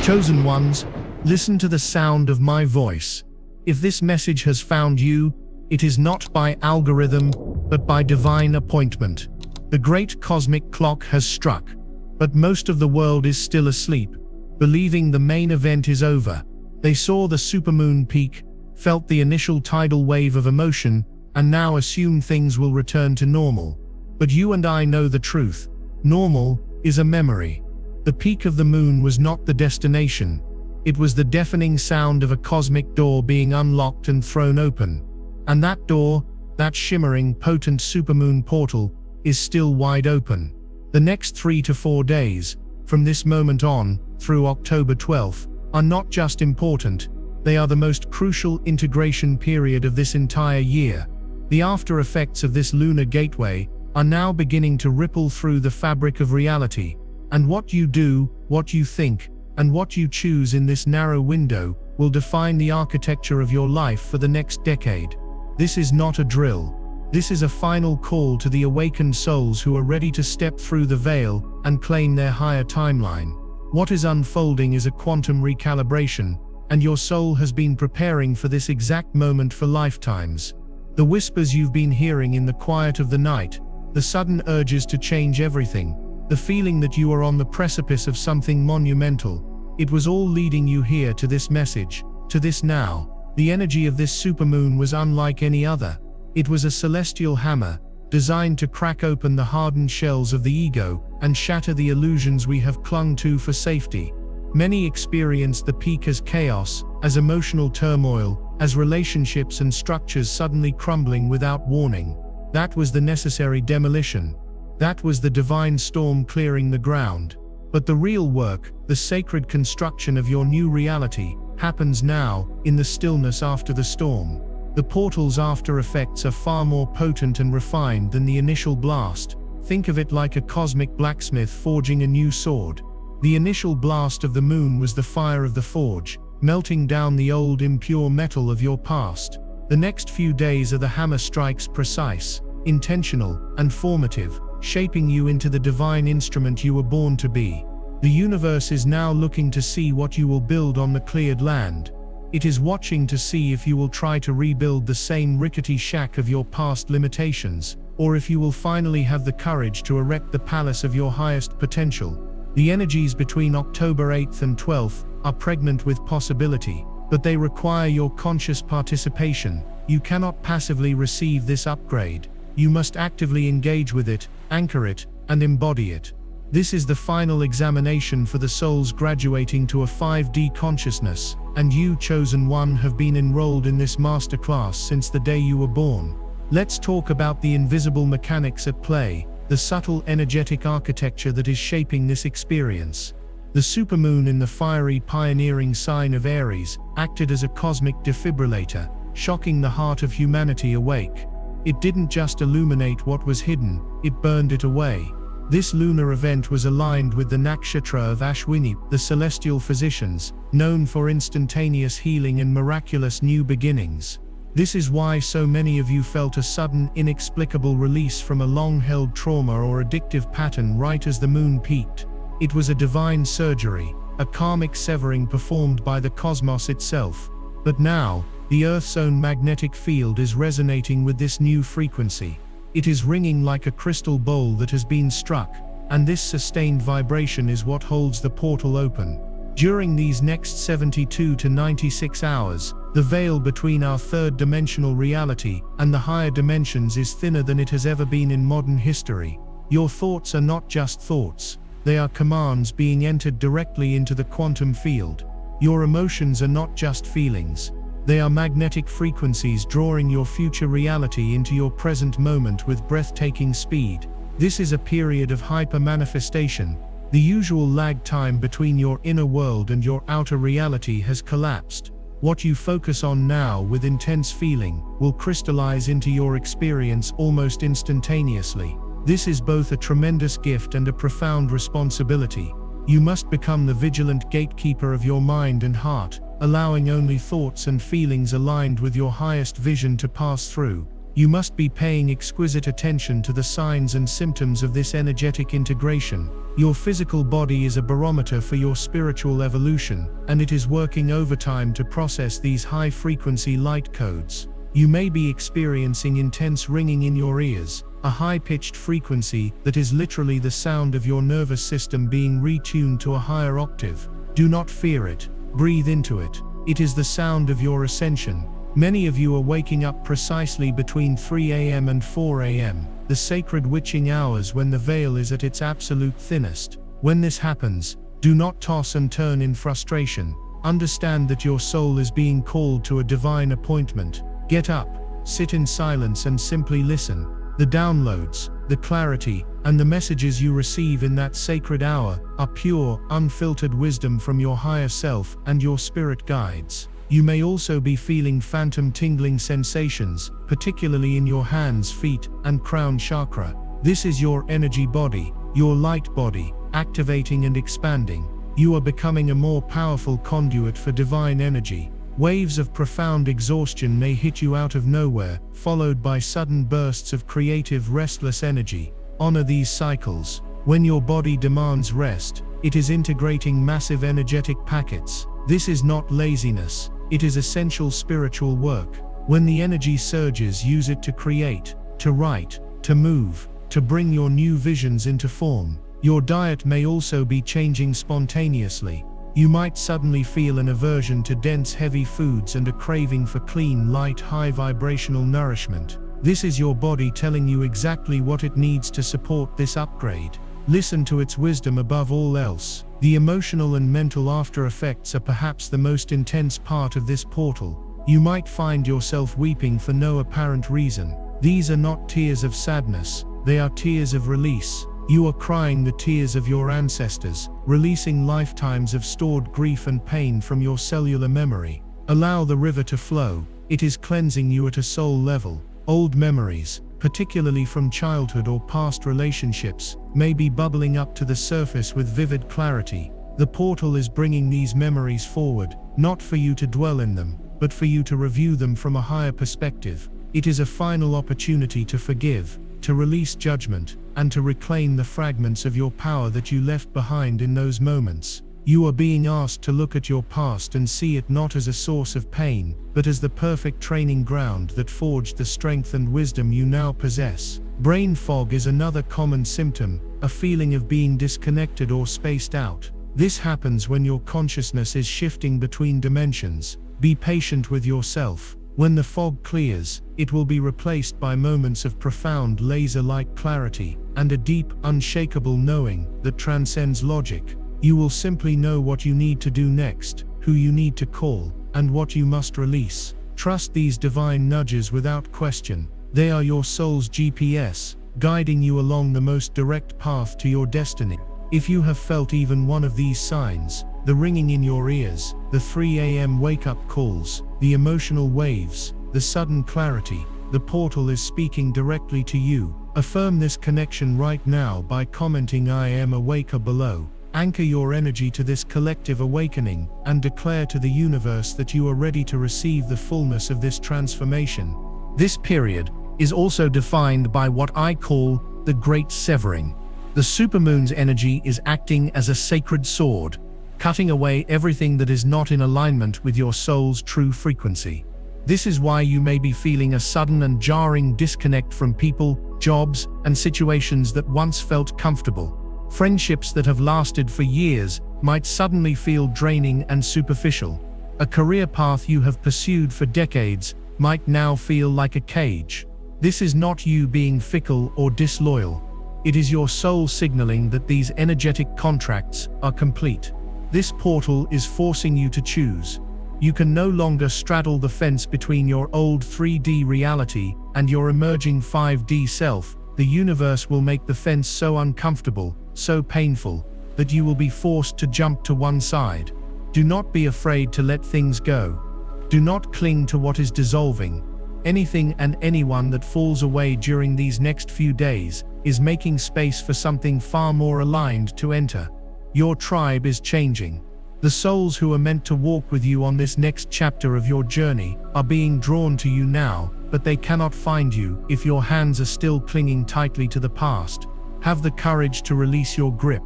Chosen ones, listen to the sound of my voice. If this message has found you, it is not by algorithm, but by divine appointment. The great cosmic clock has struck, but most of the world is still asleep, believing the main event is over. They saw the supermoon peak, felt the initial tidal wave of emotion, and now assume things will return to normal. But you and I know the truth. Normal is a memory. The peak of the moon was not the destination. It was the deafening sound of a cosmic door being unlocked and thrown open. And that door, that shimmering, potent supermoon portal, is still wide open. The next 3 to 4 days, from this moment on, through October 12th, are not just important, they are the most crucial integration period of this entire year. The after effects of this lunar gateway are now beginning to ripple through the fabric of reality, and what you do, what you think, and what you choose in this narrow window will define the architecture of your life for the next decade. This is not a drill. This is a final call to the awakened souls who are ready to step through the veil and claim their higher timeline. What is unfolding is a quantum recalibration, and your soul has been preparing for this exact moment for lifetimes. The whispers you've been hearing in the quiet of the night, the sudden urges to change everything, the feeling that you are on the precipice of something monumental, it was all leading you here to this message, to this now. The energy of this supermoon was unlike any other. It was a celestial hammer, designed to crack open the hardened shells of the ego and shatter the illusions we have clung to for safety. Many experienced the peak as chaos, as emotional turmoil, as relationships and structures suddenly crumbling without warning. That was the necessary demolition. That was the divine storm clearing the ground. But the real work, the sacred construction of your new reality, happens now, in the stillness after the storm. The portal's after effects are far more potent and refined than the initial blast. Think of it like a cosmic blacksmith forging a new sword. The initial blast of the moon was the fire of the forge, melting down the old impure metal of your past. The next few days are the hammer strikes, precise, intentional, and formative, shaping you into the divine instrument you were born to be. The universe is now looking to see what you will build on the cleared land. It is watching to see if you will try to rebuild the same rickety shack of your past limitations, or if you will finally have the courage to erect the palace of your highest potential. The energies between October 8th and 12th are pregnant with possibility, but they require your conscious participation. You cannot passively receive this upgrade. You must actively engage with it, anchor it, and embody it. This is the final examination for the souls graduating to a 5D consciousness, and you, chosen one, have been enrolled in this masterclass since the day you were born. Let's talk about the invisible mechanics at play, the subtle energetic architecture that is shaping this experience. The supermoon in the fiery pioneering sign of Aries acted as a cosmic defibrillator, shocking the heart of humanity awake. It didn't just illuminate what was hidden, it burned it away. This lunar event was aligned with the nakshatra of Ashwini, the celestial physicians, known for instantaneous healing and miraculous new beginnings. This is why so many of you felt a sudden, inexplicable release from a long-held trauma or addictive pattern right as the moon peaked. It was a divine surgery, a karmic severing performed by the cosmos itself. But now, the Earth's own magnetic field is resonating with this new frequency. It is ringing like a crystal bowl that has been struck, and this sustained vibration is what holds the portal open. During these next 72 to 96 hours, the veil between our third-dimensional reality and the higher dimensions is thinner than it has ever been in modern history. Your thoughts are not just thoughts, they are commands being entered directly into the quantum field. Your emotions are not just feelings. They are magnetic frequencies drawing your future reality into your present moment with breathtaking speed. This is a period of hyper-manifestation. The usual lag time between your inner world and your outer reality has collapsed. What you focus on now with intense feeling will crystallize into your experience almost instantaneously. This is both a tremendous gift and a profound responsibility. You must become the vigilant gatekeeper of your mind and heart, allowing only thoughts and feelings aligned with your highest vision to pass through. You must be paying exquisite attention to the signs and symptoms of this energetic integration. Your physical body is a barometer for your spiritual evolution, and it is working overtime to process these high-frequency light codes. You may be experiencing intense ringing in your ears, a high-pitched frequency that is literally the sound of your nervous system being retuned to a higher octave. Do not fear it. Breathe into it. It is the sound of your ascension. Many of you are waking up precisely between 3 a.m. and 4 a.m., the sacred witching hours when the veil is at its absolute thinnest. When this happens, do not toss and turn in frustration. Understand that your soul is being called to a divine appointment. Get up, sit in silence and simply listen. The downloads, the clarity, and the messages you receive in that sacred hour are pure, unfiltered wisdom from your higher self and your spirit guides. You may also be feeling phantom tingling sensations, particularly in your hands, feet, and crown chakra. This is your energy body, your light body, activating and expanding. You are becoming a more powerful conduit for divine energy. Waves of profound exhaustion may hit you out of nowhere, followed by sudden bursts of creative, restless energy. Honor these cycles. When your body demands rest, it is integrating massive energetic packets. This is not laziness, it is essential spiritual work. When the energy surges, use it to create, to write, to move, to bring your new visions into form. Your diet may also be changing spontaneously. You might suddenly feel an aversion to dense, heavy foods and a craving for clean, light, high-vibrational nourishment. This is your body telling you exactly what it needs to support this upgrade. Listen to its wisdom above all else. The emotional and mental after effects are perhaps the most intense part of this portal. You might find yourself weeping for no apparent reason. These are not tears of sadness, they are tears of release. You are crying the tears of your ancestors, releasing lifetimes of stored grief and pain from your cellular memory. Allow the river to flow. It is cleansing you at a soul level. Old memories, particularly from childhood or past relationships, may be bubbling up to the surface with vivid clarity. The portal is bringing these memories forward, not for you to dwell in them, but for you to review them from a higher perspective. It is a final opportunity to forgive, to release judgment, and to reclaim the fragments of your power that you left behind in those moments. You are being asked to look at your past and see it not as a source of pain, but as the perfect training ground that forged the strength and wisdom you now possess. Brain fog is another common symptom, a feeling of being disconnected or spaced out. This happens when your consciousness is shifting between dimensions. Be patient with yourself. When the fog clears, it will be replaced by moments of profound laser-like clarity and a deep, unshakable knowing that transcends logic. You will simply know what you need to do next, who you need to call, and what you must release. Trust these divine nudges without question. They are your soul's GPS, guiding you along the most direct path to your destiny. If you have felt even one of these signs, the ringing in your ears, the 3 a.m. wake-up calls, the emotional waves, the sudden clarity, the portal is speaking directly to you. Affirm this connection right now by commenting "I am awaker" below. Anchor your energy to this collective awakening, and declare to the universe that you are ready to receive the fullness of this transformation. This period is also defined by what I call the Great Severing. The supermoon's energy is acting as a sacred sword, cutting away everything that is not in alignment with your soul's true frequency. This is why you may be feeling a sudden and jarring disconnect from people, jobs, and situations that once felt comfortable. Friendships that have lasted for years might suddenly feel draining and superficial. A career path you have pursued for decades might now feel like a cage. This is not you being fickle or disloyal. It is your soul signaling that these energetic contracts are complete. This portal is forcing you to choose. You can no longer straddle the fence between your old 3D reality and your emerging 5D self. The universe will make the fence so uncomfortable, so painful, that you will be forced to jump to one side. Do not be afraid to let things go. Do not cling to what is dissolving. Anything and anyone that falls away during these next few days is making space for something far more aligned to enter. Your tribe is changing. The souls who are meant to walk with you on this next chapter of your journey are being drawn to you now, but they cannot find you if your hands are still clinging tightly to the past. Have the courage to release your grip.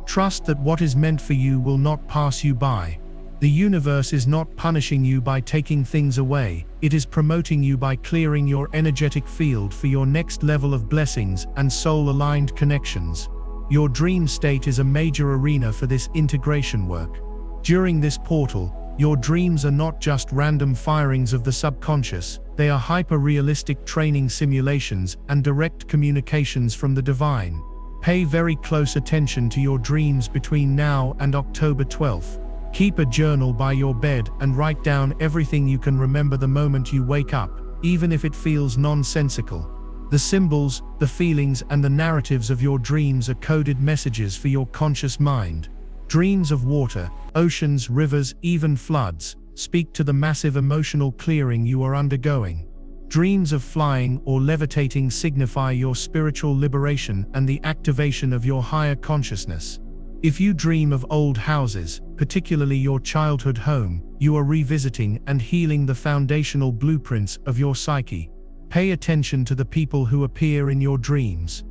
Trust that what is meant for you will not pass you by. The universe is not punishing you by taking things away, it is promoting you by clearing your energetic field for your next level of blessings and soul-aligned connections. Your dream state is a major arena for this integration work. During this portal, your dreams are not just random firings of the subconscious, they are hyper-realistic training simulations and direct communications from the divine. Pay very close attention to your dreams between now and October 12th. Keep a journal by your bed and write down everything you can remember the moment you wake up, even if it feels nonsensical. The symbols, the feelings, and the narratives of your dreams are coded messages for your conscious mind. Dreams of water, oceans, rivers, even floods, speak to the massive emotional clearing you are undergoing. Dreams of flying or levitating signify your spiritual liberation and the activation of your higher consciousness. If you dream of old houses, particularly your childhood home, you are revisiting and healing the foundational blueprints of your psyche. Pay attention to the people who appear in your dreams.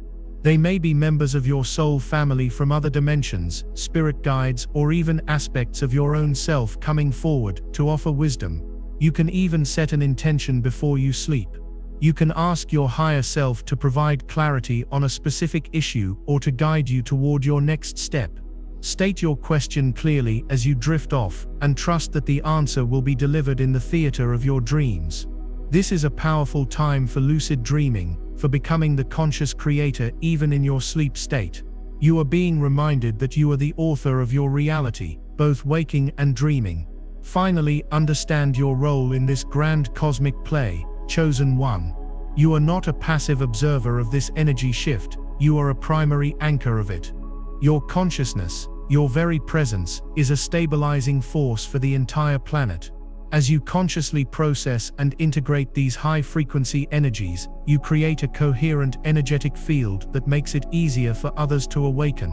They may be members of your soul family from other dimensions, spirit guides, or even aspects of your own self coming forward to offer wisdom. You can even set an intention before you sleep. You can ask your higher self to provide clarity on a specific issue or to guide you toward your next step. State your question clearly as you drift off, and trust that the answer will be delivered in the theater of your dreams. This is a powerful time for lucid dreaming, for becoming the conscious creator even in your sleep state. You are being reminded that you are the author of your reality, both waking and dreaming. Finally, understand your role in this grand cosmic play, chosen one. You are not a passive observer of this energy shift, you are a primary anchor of it. Your consciousness, your very presence, is a stabilizing force for the entire planet. As you consciously process and integrate these high-frequency energies, you create a coherent energetic field that makes it easier for others to awaken.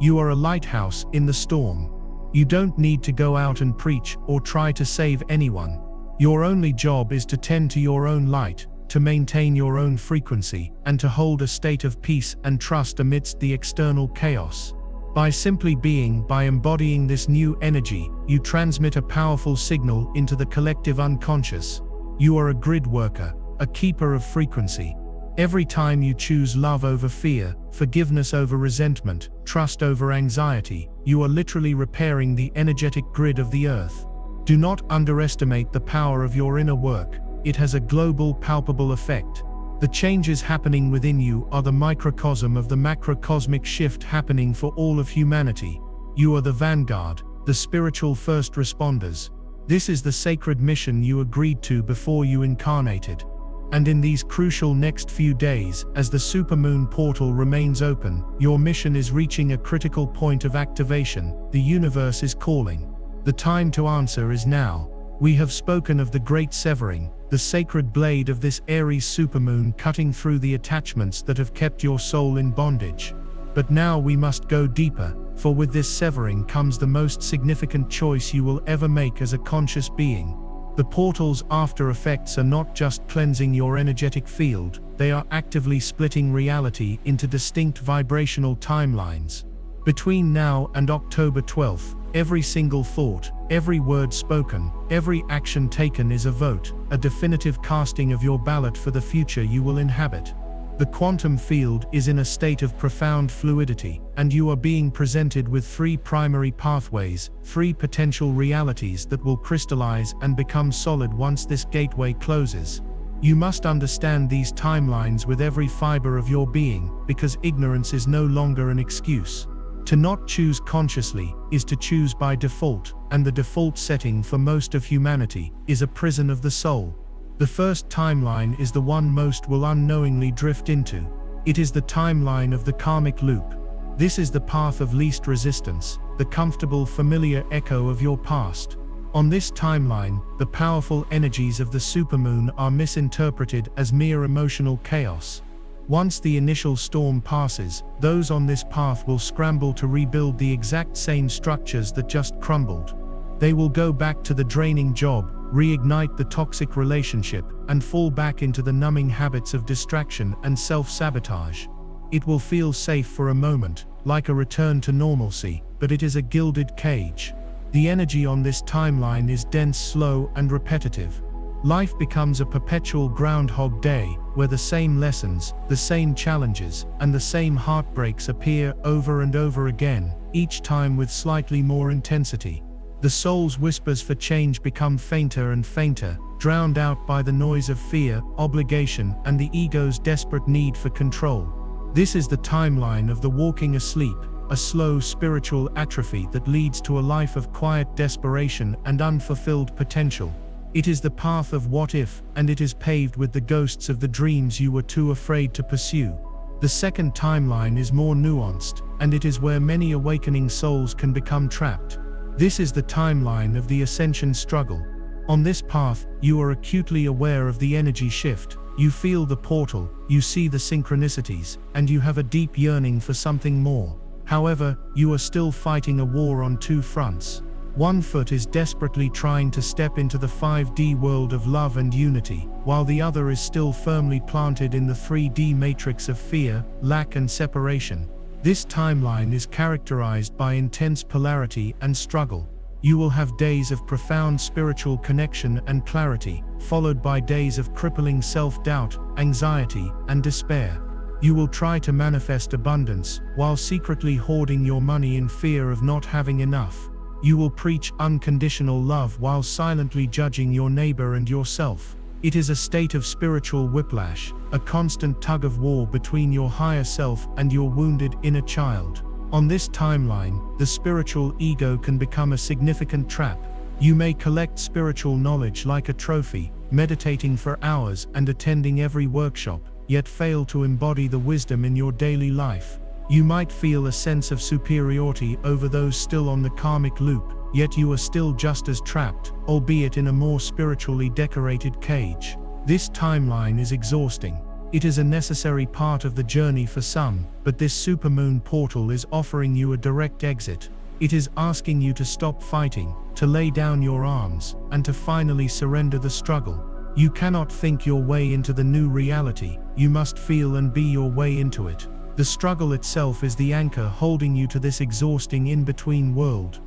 You are a lighthouse in the storm. You don't need to go out and preach or try to save anyone. Your only job is to tend to your own light, to maintain your own frequency, and to hold a state of peace and trust amidst the external chaos. By simply being, by embodying this new energy, you transmit a powerful signal into the collective unconscious. You are a grid worker, a keeper of frequency. Every time you choose love over fear, forgiveness over resentment, trust over anxiety, you are literally repairing the energetic grid of the earth. Do not underestimate the power of your inner work. It has a global, palpable effect. The changes happening within you are the microcosm of the macrocosmic shift happening for all of humanity. You are the vanguard, the spiritual first responders. This is the sacred mission you agreed to before you incarnated. And in these crucial next few days, as the Supermoon Portal remains open, your mission is reaching a critical point of activation. The universe is calling. The time to answer is now. We have spoken of the great severing, the sacred blade of this Aries supermoon cutting through the attachments that have kept your soul in bondage. But now we must go deeper, for with this severing comes the most significant choice you will ever make as a conscious being. The portal's after effects are not just cleansing your energetic field, they are actively splitting reality into distinct vibrational timelines. Between now and October 12th, every single thought, every word spoken, every action taken is a vote, a definitive casting of your ballot for the future you will inhabit. The quantum field is in a state of profound fluidity, and you are being presented with three primary pathways, three potential realities that will crystallize and become solid once this gateway closes. You must understand these timelines with every fiber of your being, because ignorance is no longer an excuse. To not choose consciously is to choose by default, and the default setting for most of humanity is a prison of the soul. The first timeline is the one most will unknowingly drift into. It is the timeline of the karmic loop. This is the path of least resistance, the comfortable, familiar echo of your past. On this timeline, the powerful energies of the supermoon are misinterpreted as mere emotional chaos. Once the initial storm passes, those on this path will scramble to rebuild the exact same structures that just crumbled. They will go back to the draining job, reignite the toxic relationship, and fall back into the numbing habits of distraction and self-sabotage. It will feel safe for a moment, like a return to normalcy, but it is a gilded cage. The energy on this timeline is dense, slow, and repetitive. Life becomes a perpetual Groundhog Day, where the same lessons, the same challenges, and the same heartbreaks appear over and over again, each time with slightly more intensity. The soul's whispers for change become fainter and fainter, drowned out by the noise of fear, obligation, and the ego's desperate need for control. This is the timeline of the walking asleep, a slow spiritual atrophy that leads to a life of quiet desperation and unfulfilled potential. It is the path of what if, and it is paved with the ghosts of the dreams you were too afraid to pursue. The second timeline is more nuanced, and it is where many awakening souls can become trapped. This is the timeline of the ascension struggle. On this path, you are acutely aware of the energy shift. You feel the portal, you see the synchronicities, and you have a deep yearning for something more. However, you are still fighting a war on two fronts. One foot is desperately trying to step into the 5D world of love and unity, while the other is still firmly planted in the 3D matrix of fear, lack, and separation. This timeline is characterized by intense polarity and struggle. You will have days of profound spiritual connection and clarity, followed by days of crippling self-doubt, anxiety, and despair. You will try to manifest abundance, while secretly hoarding your money in fear of not having enough. You will preach unconditional love while silently judging your neighbor and yourself. It is a state of spiritual whiplash, a constant tug-of-war between your higher self and your wounded inner child. On this timeline, the spiritual ego can become a significant trap. You may collect spiritual knowledge like a trophy, meditating for hours and attending every workshop, yet fail to embody the wisdom in your daily life. You might feel a sense of superiority over those still on the karmic loop, yet you are still just as trapped, albeit in a more spiritually decorated cage. This timeline is exhausting. It is a necessary part of the journey for some, but this supermoon portal is offering you a direct exit. It is asking you to stop fighting, to lay down your arms, and to finally surrender the struggle. You cannot think your way into the new reality, you must feel and be your way into it. The struggle itself is the anchor holding you to this exhausting in-between world.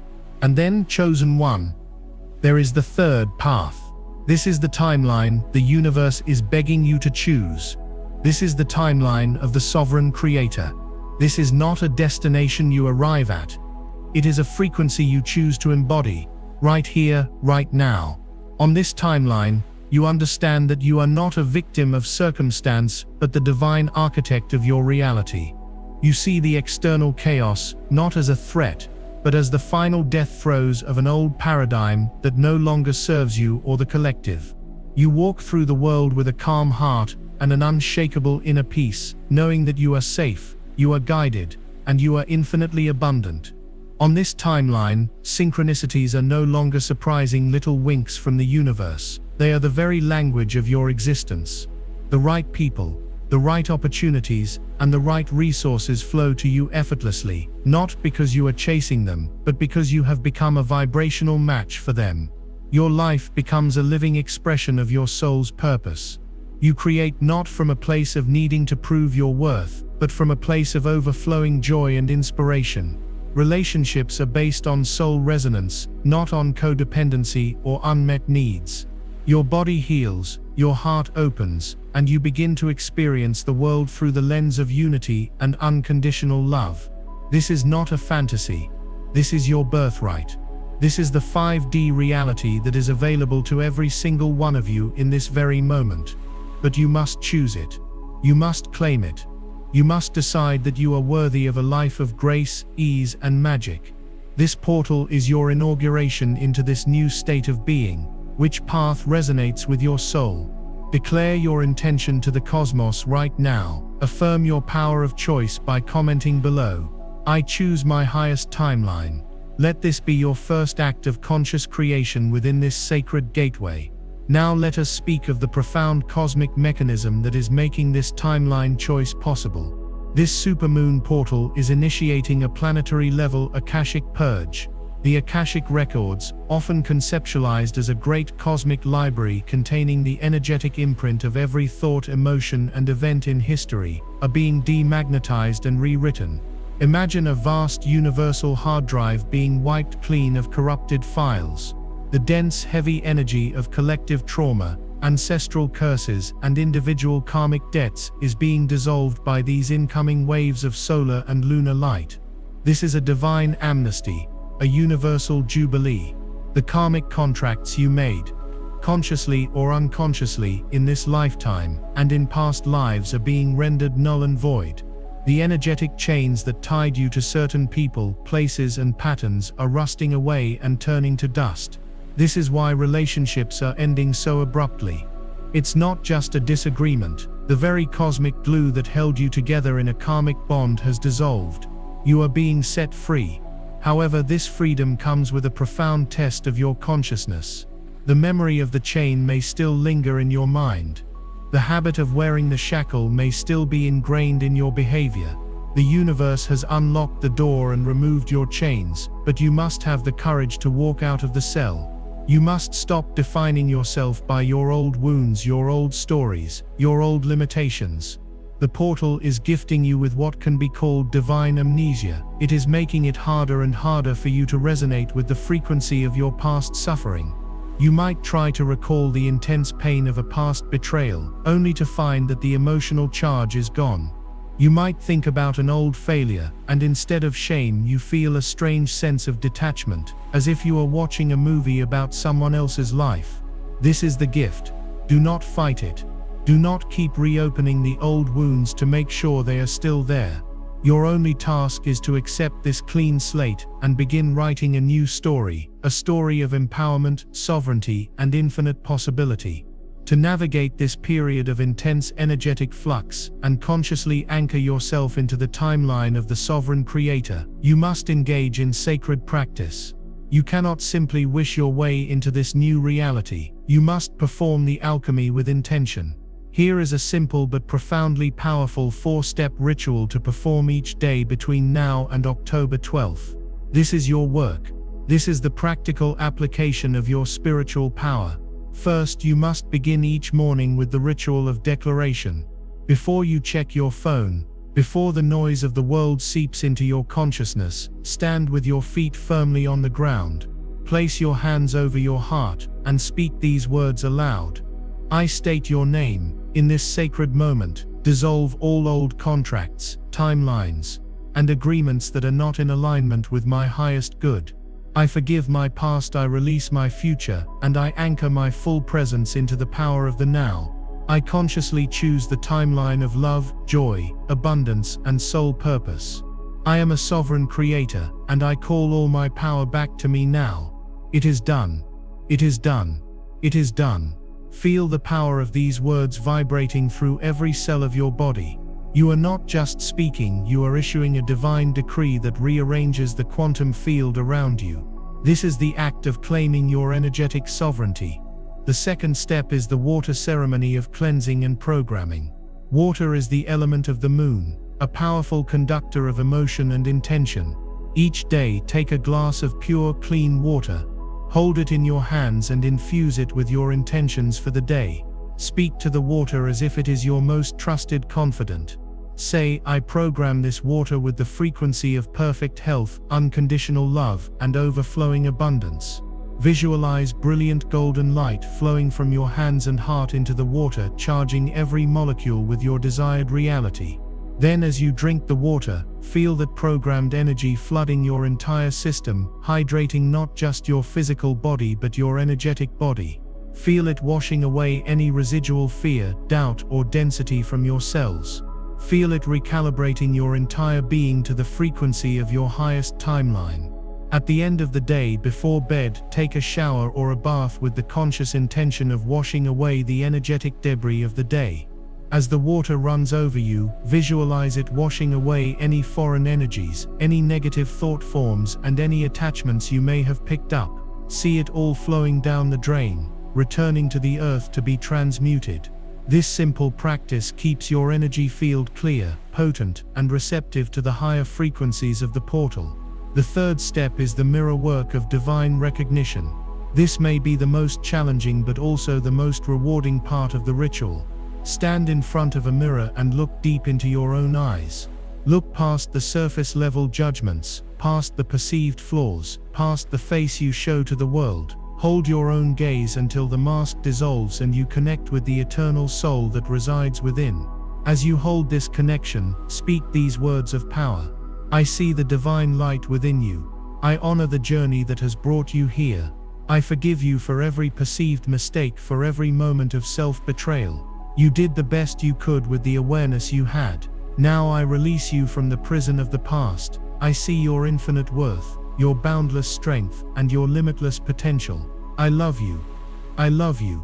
And then, chosen one. There is the third path. This is the timeline the universe is begging you to choose. This is the timeline of the sovereign creator. This is not a destination you arrive at. It is a frequency you choose to embody, right here, right now. On this timeline, you understand that you are not a victim of circumstance, but the divine architect of your reality. You see the external chaos not as a threat, but as the final death throes of an old paradigm that no longer serves you or the collective. You walk through the world with a calm heart and an unshakable inner peace, knowing that you are safe, you are guided, and you are infinitely abundant. On this timeline, synchronicities are no longer surprising little winks from the universe. They are the very language of your existence. The right people, the right opportunities, and the right resources flow to you effortlessly, not because you are chasing them, but because you have become a vibrational match for them. Your life becomes a living expression of your soul's purpose. You create not from a place of needing to prove your worth, but from a place of overflowing joy and inspiration. Relationships are based on soul resonance, not on codependency or unmet needs. Your body heals, your heart opens, and you begin to experience the world through the lens of unity and unconditional love. This is not a fantasy. This is your birthright. This is the 5D reality that is available to every single one of you in this very moment. But you must choose it. You must claim it. You must decide that you are worthy of a life of grace, ease, and magic. This portal is your inauguration into this new state of being. Which path resonates with your soul? Declare your intention to the cosmos right now. Affirm your power of choice by commenting below. I choose my highest timeline. Let this be your first act of conscious creation within this sacred gateway. Now let us speak of the profound cosmic mechanism that is making this timeline choice possible. This supermoon portal is initiating a planetary-level Akashic purge. The Akashic Records, often conceptualized as a great cosmic library containing the energetic imprint of every thought, emotion, and event in history, are being demagnetized and rewritten. Imagine a vast universal hard drive being wiped clean of corrupted files. The dense, heavy energy of collective trauma, ancestral curses, and individual karmic debts is being dissolved by these incoming waves of solar and lunar light. This is a divine amnesty, a universal jubilee. The karmic contracts you made, consciously or unconsciously, in this lifetime and in past lives are being rendered null and void. The energetic chains that tied you to certain people, places, and patterns are rusting away and turning to dust. This is why relationships are ending so abruptly. It's not just a disagreement. The very cosmic glue that held you together in a karmic bond has dissolved. You are being set free. However, this freedom comes with a profound test of your consciousness. The memory of the chain may still linger in your mind. The habit of wearing the shackle may still be ingrained in your behavior. The universe has unlocked the door and removed your chains, but you must have the courage to walk out of the cell. You must stop defining yourself by your old wounds, your old stories, your old limitations. The portal is gifting you with what can be called divine amnesia. It is making it harder and harder for you to resonate with the frequency of your past suffering. You might try to recall the intense pain of a past betrayal, only to find that the emotional charge is gone. You might think about an old failure, and instead of shame you feel a strange sense of detachment, as if you are watching a movie about someone else's life. This is the gift. Do not fight it. Do not keep reopening the old wounds to make sure they are still there. Your only task is to accept this clean slate and begin writing a new story, a story of empowerment, sovereignty, and infinite possibility. To navigate this period of intense energetic flux and consciously anchor yourself into the timeline of the sovereign creator, you must engage in sacred practice. You cannot simply wish your way into this new reality. You must perform the alchemy with intention. Here is a simple but profoundly powerful 4-step ritual to perform each day between now and October 12th. This is your work. This is the practical application of your spiritual power. First, you must begin each morning with the ritual of declaration. Before you check your phone, before the noise of the world seeps into your consciousness, stand with your feet firmly on the ground. Place your hands over your heart and speak these words aloud. I state your name. In this sacred moment, dissolve all old contracts, timelines, and agreements that are not in alignment with my highest good. I forgive my past, I release my future, and I anchor my full presence into the power of the now. I consciously choose the timeline of love, joy, abundance, and soul purpose. I am a sovereign creator, and I call all my power back to me now. It is done. It is done. It is done. Feel the power of these words vibrating through every cell of your body. You are not just speaking, you are issuing a divine decree that rearranges the quantum field around you. This is the act of claiming your energetic sovereignty. The second step is the water ceremony of cleansing and programming. Water is the element of the moon, a powerful conductor of emotion and intention. Each day, take a glass of pure, clean water. Hold it in your hands and infuse it with your intentions for the day. Speak to the water as if it is your most trusted confidant. Say, I program this water with the frequency of perfect health, unconditional love, and overflowing abundance. Visualize brilliant golden light flowing from your hands and heart into the water, charging every molecule with your desired reality. Then, as you drink the water, feel that programmed energy flooding your entire system, hydrating not just your physical body but your energetic body. Feel it washing away any residual fear, doubt, or density from your cells. Feel it recalibrating your entire being to the frequency of your highest timeline. At the end of the day, before bed, take a shower or a bath with the conscious intention of washing away the energetic debris of the day. As the water runs over you, visualize it washing away any foreign energies, any negative thought forms, and any attachments you may have picked up. See it all flowing down the drain, returning to the earth to be transmuted. This simple practice keeps your energy field clear, potent, and receptive to the higher frequencies of the portal. The third step is the mirror work of divine recognition. This may be the most challenging but also the most rewarding part of the ritual. Stand in front of a mirror and look deep into your own eyes. Look past the surface-level judgments, past the perceived flaws, past the face you show to the world. Hold your own gaze until the mask dissolves and you connect with the eternal soul that resides within. As you hold this connection, speak these words of power. I see the divine light within you. I honor the journey that has brought you here. I forgive you for every perceived mistake, for every moment of self-betrayal. You did the best you could with the awareness you had. Now I release you from the prison of the past. I see your infinite worth, your boundless strength, and your limitless potential. I love you. I love you.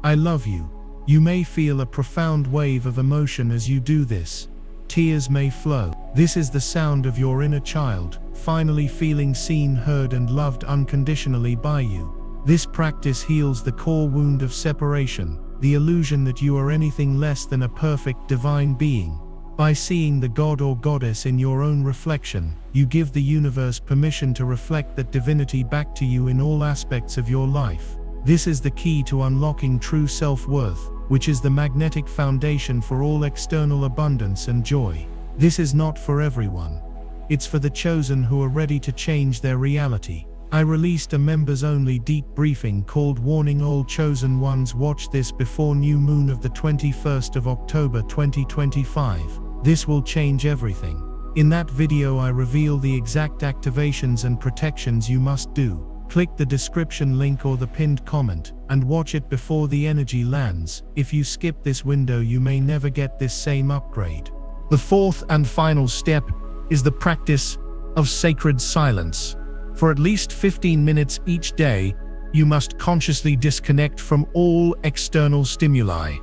I love you. You may feel a profound wave of emotion as you do this. Tears may flow. This is the sound of your inner child, finally feeling seen, heard, and loved unconditionally by you. This practice heals the core wound of separation, the illusion that you are anything less than a perfect divine being. By seeing the god or goddess in your own reflection, you give the universe permission to reflect that divinity back to you in all aspects of your life. This is the key to unlocking true self-worth, which is the magnetic foundation for all external abundance and joy. This is not for everyone. It's for the chosen who are ready to change their reality. I released a members-only deep briefing called Warning All Chosen Ones, watch this before new moon of the 21st of October 2025. This will change everything. In that video I reveal the exact activations and protections you must do. Click the description link or the pinned comment, and watch it before the energy lands. If you skip this window you may never get this same upgrade. The fourth and final step is the practice of sacred silence. For at least 15 minutes each day, you must consciously disconnect from all external stimuli.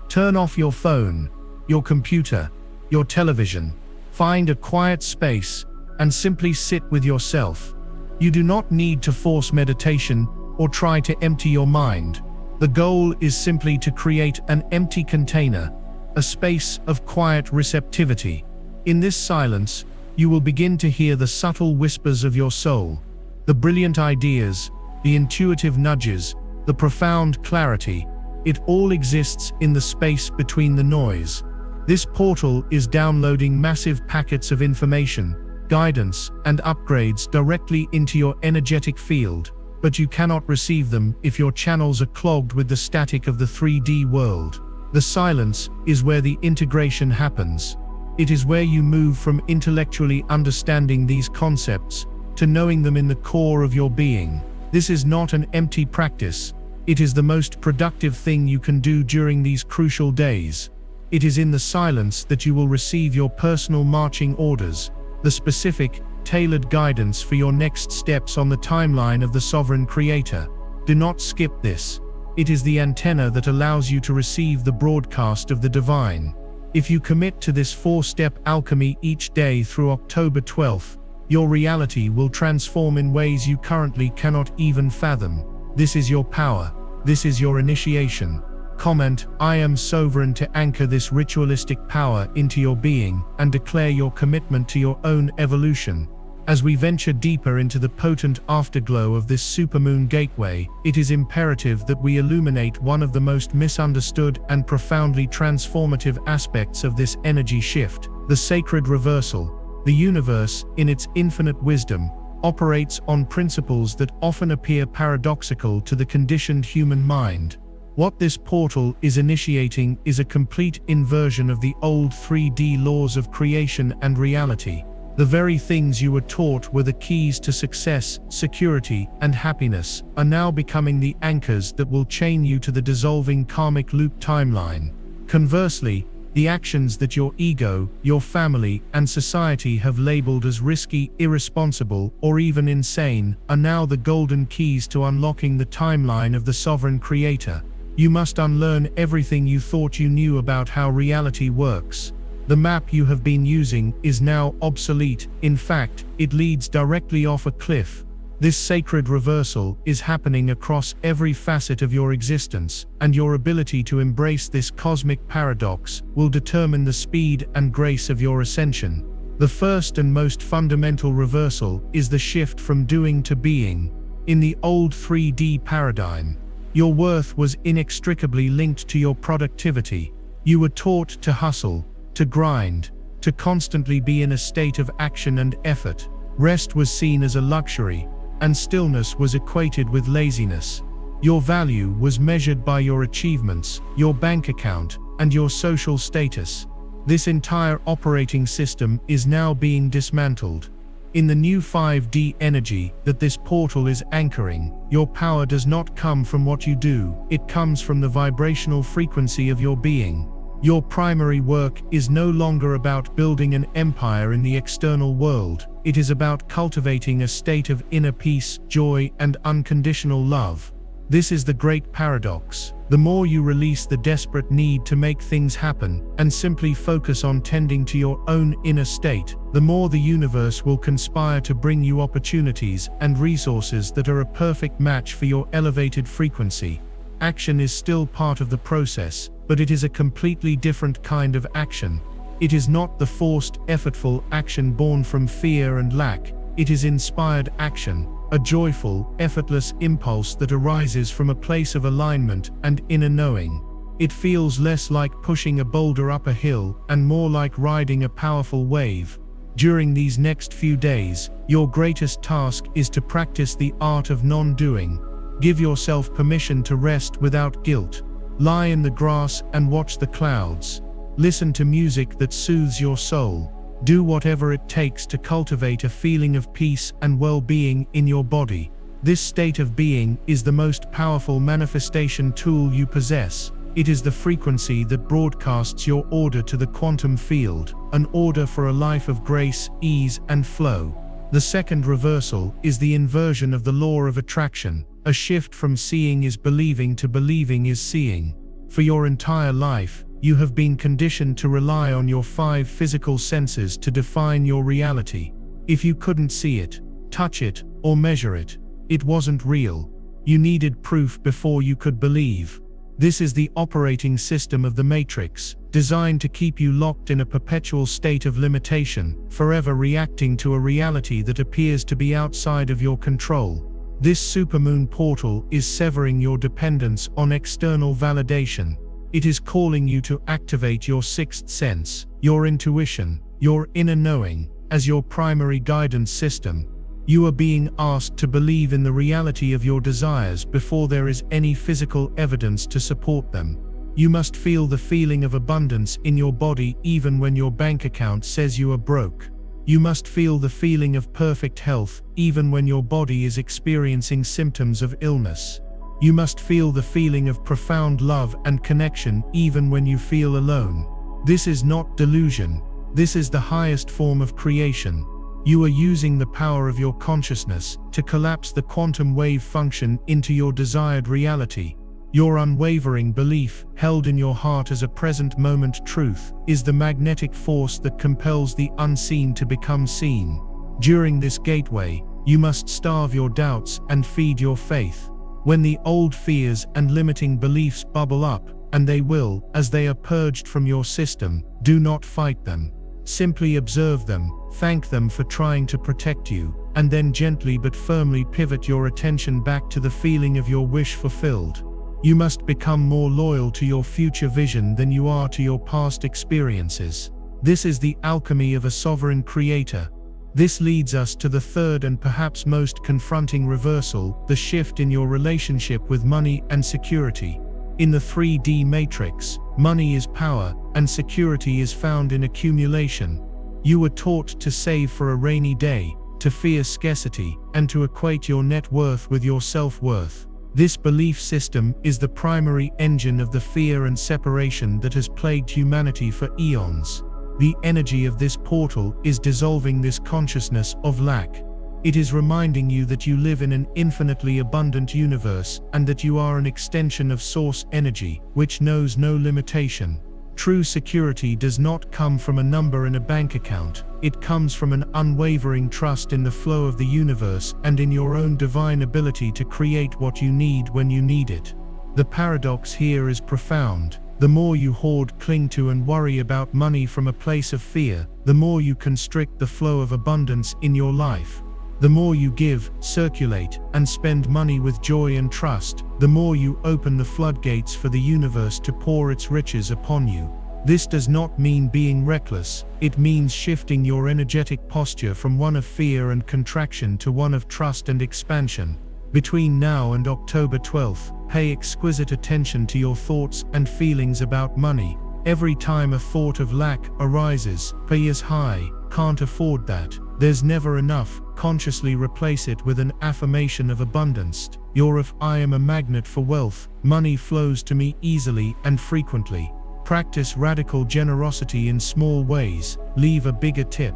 Turn off your phone, your computer, your television. Find a quiet space and simply sit with yourself. You do not need to force meditation or try to empty your mind. The goal is simply to create an empty container, a space of quiet receptivity. In this silence, you will begin to hear the subtle whispers of your soul, the brilliant ideas, the intuitive nudges, the profound clarity. It all exists in the space between the noise. This portal is downloading massive packets of information, guidance, and upgrades directly into your energetic field, but you cannot receive them if your channels are clogged with the static of the 3D world. The silence is where the integration happens. It is where you move from intellectually understanding these concepts to knowing them in the core of your being. This is not an empty practice. It is the most productive thing you can do during these crucial days. It is in the silence that you will receive your personal marching orders, the specific, tailored guidance for your next steps on the timeline of the Sovereign Creator. Do not skip this. It is the antenna that allows you to receive the broadcast of the divine. If you commit to this 4-step alchemy each day through October 12th, your reality will transform in ways you currently cannot even fathom. This is your power. This is your initiation. Comment, I am sovereign, to anchor this ritualistic power into your being and declare your commitment to your own evolution. As we venture deeper into the potent afterglow of this supermoon gateway, it is imperative that we illuminate one of the most misunderstood and profoundly transformative aspects of this energy shift: the sacred reversal. The universe, in its infinite wisdom, operates on principles that often appear paradoxical to the conditioned human mind. What this portal is initiating is a complete inversion of the old 3D laws of creation and reality. The very things you were taught were the keys to success, security, and happiness are now becoming the anchors that will chain you to the dissolving karmic loop timeline. Conversely, the actions that your ego, your family, and society have labeled as risky, irresponsible, or even insane are now the golden keys to unlocking the timeline of the Sovereign Creator. You must unlearn everything you thought you knew about how reality works. The map you have been using is now obsolete. In fact, it leads directly off a cliff. This sacred reversal is happening across every facet of your existence, and your ability to embrace this cosmic paradox will determine the speed and grace of your ascension. The first and most fundamental reversal is the shift from doing to being. In the old 3D paradigm, your worth was inextricably linked to your productivity. You were taught to hustle, to grind, to constantly be in a state of action and effort. Rest was seen as a luxury, and stillness was equated with laziness. Your value was measured by your achievements, your bank account, and your social status. This entire operating system is now being dismantled. In the new 5D energy that this portal is anchoring, your power does not come from what you do, it comes from the vibrational frequency of your being. Your primary work is no longer about building an empire in the external world, it is about cultivating a state of inner peace, joy, and unconditional love. This is the great paradox. The more you release the desperate need to make things happen, and simply focus on tending to your own inner state, the more the universe will conspire to bring you opportunities and resources that are a perfect match for your elevated frequency. Action is still part of the process, but it is a completely different kind of action. It is not the forced, effortful action born from fear and lack. It is inspired action, a joyful, effortless impulse that arises from a place of alignment and inner knowing. It feels less like pushing a boulder up a hill and more like riding a powerful wave. During these next few days, your greatest task is to practice the art of non-doing. Give yourself permission to rest without guilt. Lie in the grass and watch the clouds. Listen to music that soothes your soul. Do whatever it takes to cultivate a feeling of peace and well-being in your body. This state of being is the most powerful manifestation tool you possess. It is the frequency that broadcasts your order to the quantum field, an order for a life of grace, ease, and flow. The second reversal is the inversion of the law of attraction, a shift from seeing is believing to believing is seeing. For your entire life, you have been conditioned to rely on your 5 physical senses to define your reality. If you couldn't see it, touch it, or measure it, it wasn't real. You needed proof before you could believe. This is the operating system of the Matrix, designed to keep you locked in a perpetual state of limitation, forever reacting to a reality that appears to be outside of your control. This supermoon portal is severing your dependence on external validation. It is calling you to activate your 6th sense, your intuition, your inner knowing, as your primary guidance system. You are being asked to believe in the reality of your desires before there is any physical evidence to support them. You must feel the feeling of abundance in your body even when your bank account says you are broke. You must feel the feeling of perfect health even when your body is experiencing symptoms of illness. You must feel the feeling of profound love and connection even when you feel alone. This is not delusion. This is the highest form of creation. You are using the power of your consciousness to collapse the quantum wave function into your desired reality. Your unwavering belief, held in your heart as a present moment truth, is the magnetic force that compels the unseen to become seen. During this gateway, you must starve your doubts and feed your faith. When the old fears and limiting beliefs bubble up, and they will, as they are purged from your system, do not fight them. Simply observe them, thank them for trying to protect you, and then gently but firmly pivot your attention back to the feeling of your wish fulfilled. You must become more loyal to your future vision than you are to your past experiences. This is the alchemy of a sovereign creator. This leads us to the third and perhaps most confronting reversal, the shift in your relationship with money and security. In the 3D matrix, money is power, and security is found in accumulation. You were taught to save for a rainy day, to fear scarcity, and to equate your net worth with your self-worth. This belief system is the primary engine of the fear and separation that has plagued humanity for eons. The energy of this portal is dissolving this consciousness of lack. It is reminding you that you live in an infinitely abundant universe and that you are an extension of source energy, which knows no limitation. True security does not come from a number in a bank account. It comes from an unwavering trust in the flow of the universe and in your own divine ability to create what you need when you need it. The paradox here is profound. The more you hoard, cling to, and worry about money from a place of fear, the more you constrict the flow of abundance in your life. The more you give, circulate, and spend money with joy and trust, the more you open the floodgates for the universe to pour its riches upon you. This does not mean being reckless, it means shifting your energetic posture from one of fear and contraction to one of trust and expansion. Between now and October 12th, pay exquisite attention to your thoughts and feelings about money. Every time a thought of lack arises, pay is high, can't afford that, there's never enough, consciously replace it with an affirmation of abundance. If I am a magnet for wealth, money flows to me easily and frequently. Practice radical generosity in small ways, leave a bigger tip.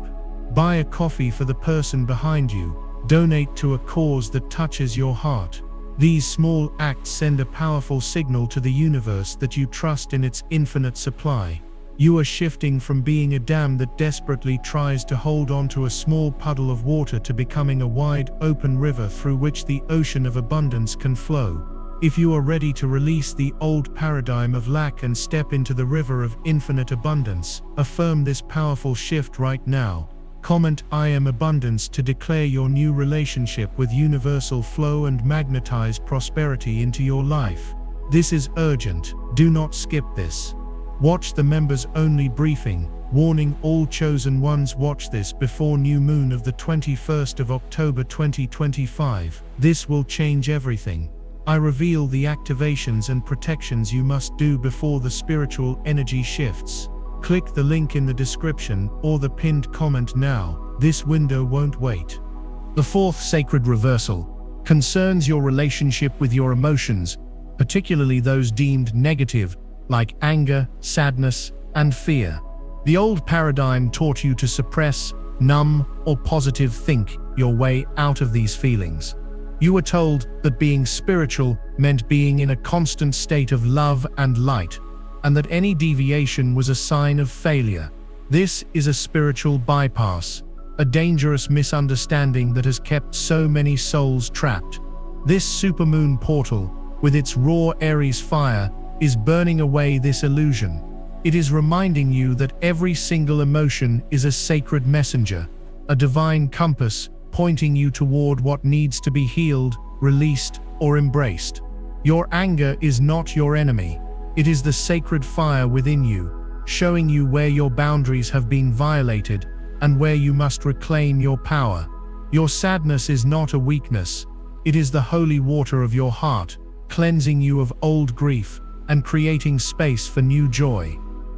Buy a coffee for the person behind you, donate to a cause that touches your heart. These small acts send a powerful signal to the universe that you trust in its infinite supply. You are shifting from being a dam that desperately tries to hold on to a small puddle of water to becoming a wide, open river through which the ocean of abundance can flow. If you are ready to release the old paradigm of lack and step into the river of infinite abundance, affirm this powerful shift right now. Comment "I am abundance" to declare your new relationship with universal flow and magnetize prosperity into your life. This is urgent, do not skip this. Watch the members-only briefing. Warning: all chosen ones watch this before new moon of the 21st of October 2025. This will change everything. I reveal the activations and protections you must do before the spiritual energy shifts. Click the link in the description or the pinned comment now. This window won't wait. The fourth sacred reversal concerns your relationship with your emotions, particularly those deemed negative, like anger, sadness, and fear. The old paradigm taught you to suppress, numb, or positive think your way out of these feelings. You were told that being spiritual meant being in a constant state of love and light, and that any deviation was a sign of failure. This is a spiritual bypass, a dangerous misunderstanding that has kept so many souls trapped. This supermoon portal, with its raw Aries fire, is burning away this illusion. It is reminding you that every single emotion is a sacred messenger, a divine compass pointing you toward what needs to be healed, released, or embraced. Your anger is not your enemy. It is the sacred fire within you, showing you where your boundaries have been violated and where you must reclaim your power. Your sadness is not a weakness. It is the holy water of your heart, cleansing you of old grief and creating space for new joy.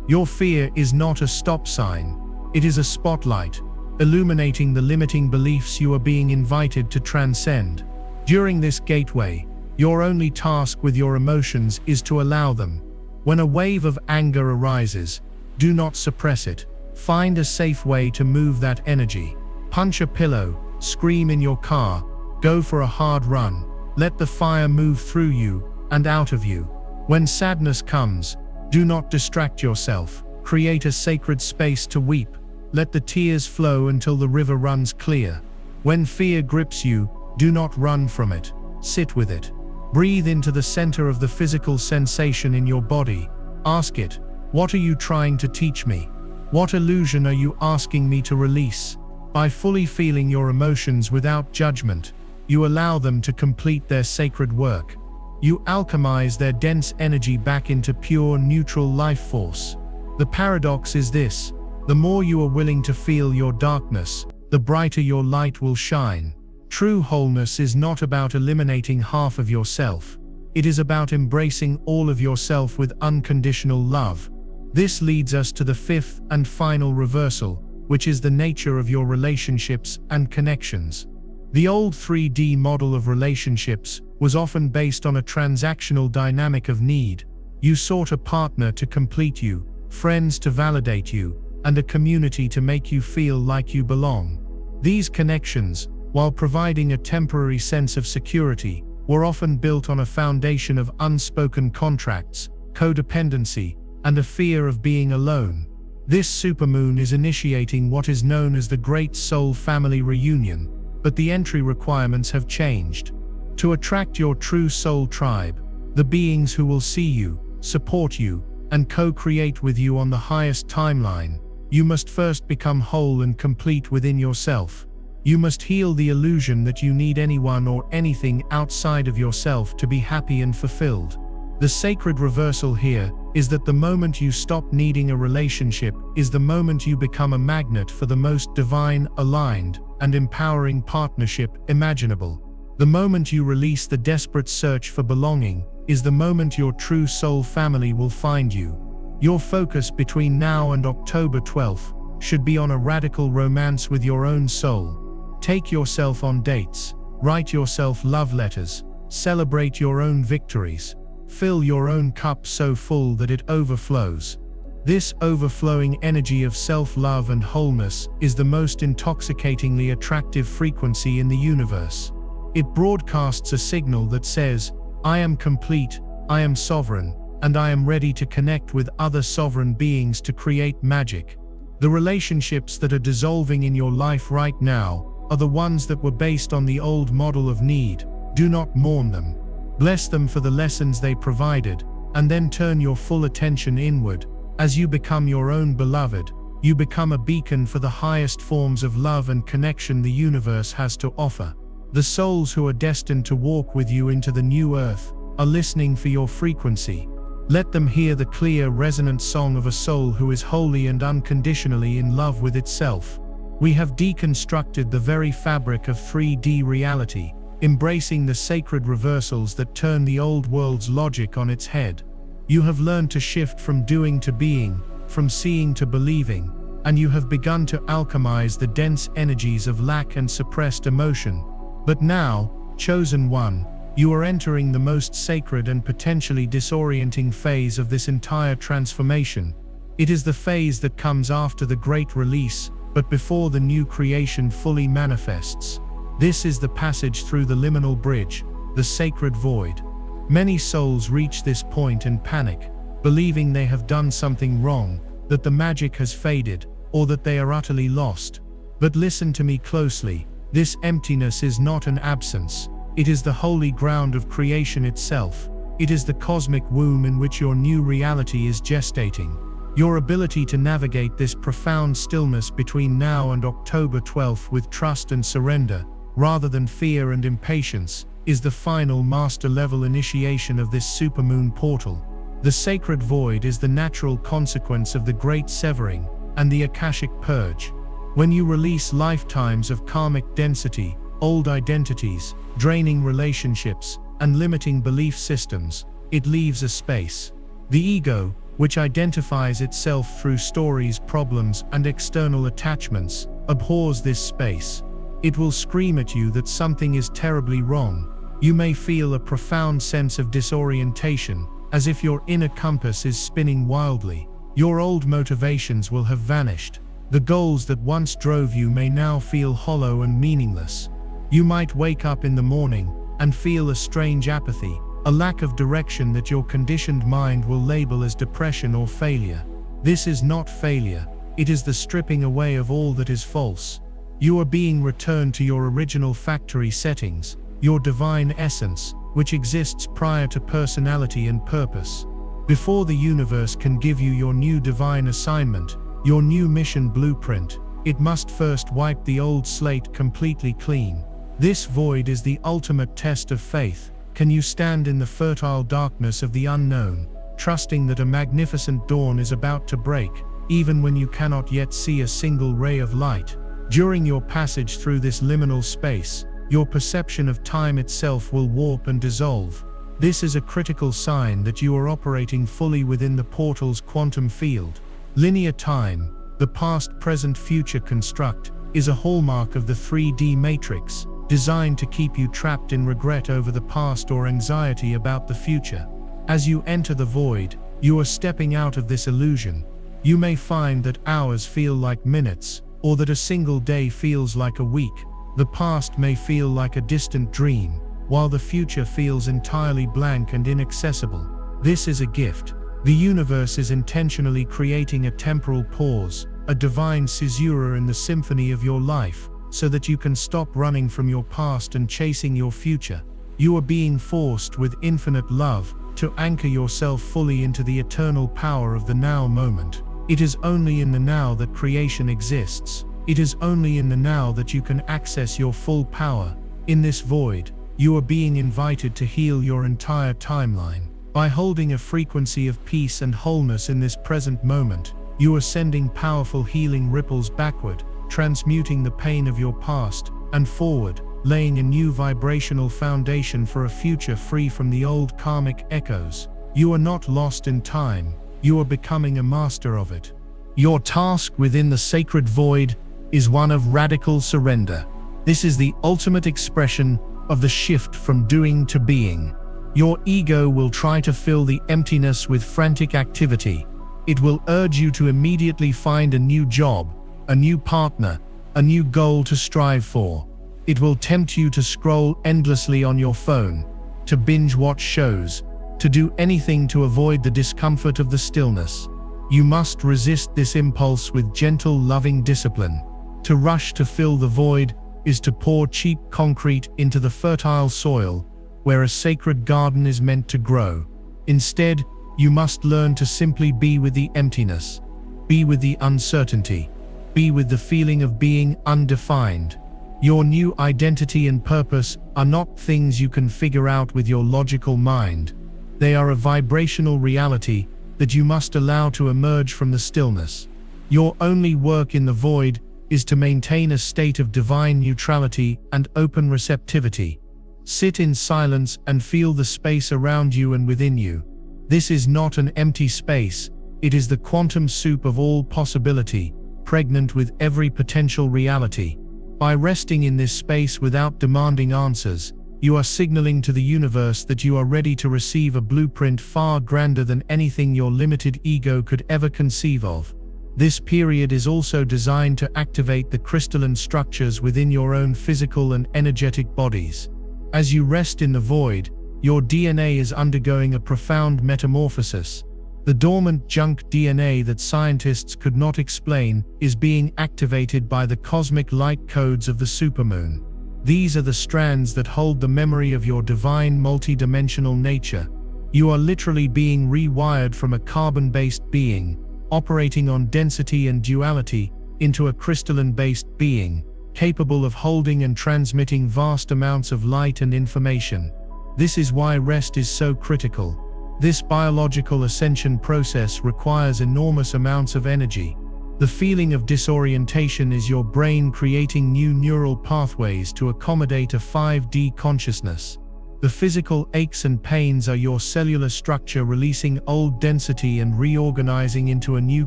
Your fear is not a stop sign. It is a spotlight, illuminating the limiting beliefs you are being invited to transcend. During this gateway, your only task with your emotions is to allow them. When a wave of anger arises, do not suppress it. Find a safe way to move that energy. Punch a pillow, scream in your car, go for a hard run. Let the fire move through you and out of you. When sadness comes, do not distract yourself. Create a sacred space to weep. Let the tears flow until the river runs clear. When fear grips you, do not run from it. Sit with it. Breathe into the center of the physical sensation in your body. Ask it, what are you trying to teach me? What illusion are you asking me to release? By fully feeling your emotions without judgment, you allow them to complete their sacred work. You alchemize their dense energy back into pure, neutral life force. The paradox is this: the more you are willing to feel your darkness, the brighter your light will shine. True wholeness is not about eliminating half of yourself. It is about embracing all of yourself with unconditional love. This leads us to the fifth and final reversal, which is the nature of your relationships and connections. The old 3D model of relationships was often based on a transactional dynamic of need. You sought a partner to complete you, friends to validate you, and a community to make you feel like you belong. These connections, while providing a temporary sense of security, were often built on a foundation of unspoken contracts, codependency, and a fear of being alone. This supermoon is initiating what is known as the Great Soul Family Reunion, but the entry requirements have changed. To attract your true soul tribe, the beings who will see you, support you, and co-create with you on the highest timeline, You must first become whole and complete within yourself. You must heal the illusion that you need anyone or anything outside of yourself to be happy and fulfilled. The sacred reversal here is that the moment you stop needing a relationship is the moment you become a magnet for the most divine, aligned, and empowering partnership imaginable. The moment you release the desperate search for belonging is the moment your true soul family will find you. Your focus between now and October 12th should be on a radical romance with your own soul. Take yourself on dates, write yourself love letters, celebrate your own victories. Fill your own cup so full that it overflows. This overflowing energy of self-love and wholeness is the most intoxicatingly attractive frequency in the universe. It broadcasts a signal that says, I am complete, I am sovereign, and I am ready to connect with other sovereign beings to create magic. The relationships that are dissolving in your life right now are the ones that were based on the old model of need. Do not mourn them. Bless them for the lessons they provided, and then turn your full attention inward. As you become your own beloved, you become a beacon for the highest forms of love and connection the universe has to offer. The souls who are destined to walk with you into the new earth are listening for your frequency. Let them hear the clear, resonant song of a soul who is wholly and unconditionally in love with itself. We have deconstructed the very fabric of 3D reality, embracing the sacred reversals that turn the old world's logic on its head. You have learned to shift from doing to being, from seeing to believing, and you have begun to alchemize the dense energies of lack and suppressed emotion. But now, chosen one, you are entering the most sacred and potentially disorienting phase of this entire transformation. It is the phase that comes after the great release, but before the new creation fully manifests. This is the passage through the liminal bridge, the sacred void. Many souls reach this point and panic, believing they have done something wrong, that the magic has faded, or that they are utterly lost. But listen to me closely, this emptiness is not an absence. It is the holy ground of creation itself. It is the cosmic womb in which your new reality is gestating. Your ability to navigate this profound stillness between now and October 12th with trust and surrender, rather than fear and impatience, is the final master-level initiation of this supermoon portal. The sacred void is the natural consequence of the great severing and the Akashic purge. When you release lifetimes of karmic density, old identities, draining relationships, and limiting belief systems, it leaves a space. The ego, which identifies itself through stories, problems, and external attachments, abhors this space. It will scream at you that something is terribly wrong. You may feel a profound sense of disorientation, as if your inner compass is spinning wildly. Your old motivations will have vanished. The goals that once drove you may now feel hollow and meaningless. You might wake up in the morning and feel a strange apathy, a lack of direction that your conditioned mind will label as depression or failure. This is not failure, it is the stripping away of all that is false. You are being returned to your original factory settings, your divine essence, which exists prior to personality and purpose. Before the universe can give you your new divine assignment, your new mission blueprint, it must first wipe the old slate completely clean. This void is the ultimate test of faith. Can you stand in the fertile darkness of the unknown, trusting that a magnificent dawn is about to break, even when you cannot yet see a single ray of light? During your passage through this liminal space, your perception of time itself will warp and dissolve. This is a critical sign that you are operating fully within the portal's quantum field. Linear time, the past, present, future construct, is a hallmark of the 3D matrix, designed to keep you trapped in regret over the past or anxiety about the future. As you enter the void, you are stepping out of this illusion. You may find that hours feel like minutes, or that a single day feels like a week. The past may feel like a distant dream, while the future feels entirely blank and inaccessible. This is a gift. The universe is intentionally creating a temporal pause, a divine caesura in the symphony of your life, so that you can stop running from your past and chasing your future. You are being forced with infinite love to anchor yourself fully into the eternal power of the now moment. It is only in the now that creation exists. It is only in the now that you can access your full power. In this void, you are being invited to heal your entire timeline. By holding a frequency of peace and wholeness in this present moment, you are sending powerful healing ripples backward, transmuting the pain of your past, and forward, laying a new vibrational foundation for a future free from the old karmic echoes. You are not lost in time, you are becoming a master of it. Your task within the sacred void is one of radical surrender. This is the ultimate expression of the shift from doing to being. Your ego will try to fill the emptiness with frantic activity. It will urge you to immediately find a new job, a new partner, a new goal to strive for. It will tempt you to scroll endlessly on your phone, to binge watch shows, to do anything to avoid the discomfort of the stillness. You must resist this impulse with gentle, loving discipline. To rush to fill the void is to pour cheap concrete into the fertile soil, where a sacred garden is meant to grow. Instead, you must learn to simply be with the emptiness, be with the uncertainty, be with the feeling of being undefined. Your new identity and purpose are not things you can figure out with your logical mind. They are a vibrational reality that you must allow to emerge from the stillness. Your only work in the void is to maintain a state of divine neutrality and open receptivity. Sit in silence and feel the space around you and within you. This is not an empty space, it is the quantum soup of all possibility, pregnant with every potential reality. By resting in this space without demanding answers, you are signaling to the universe that you are ready to receive a blueprint far grander than anything your limited ego could ever conceive of. This period is also designed to activate the crystalline structures within your own physical and energetic bodies. As you rest in the void, your DNA is undergoing a profound metamorphosis. The dormant junk DNA that scientists could not explain is being activated by the cosmic light codes of the supermoon. These are the strands that hold the memory of your divine multidimensional nature. You are literally being rewired from a carbon-based being, operating on density and duality, into a crystalline-based being, capable of holding and transmitting vast amounts of light and information. This is why rest is so critical. This biological ascension process requires enormous amounts of energy. The feeling of disorientation is your brain creating new neural pathways to accommodate a 5D consciousness. The physical aches and pains are your cellular structure releasing old density and reorganizing into a new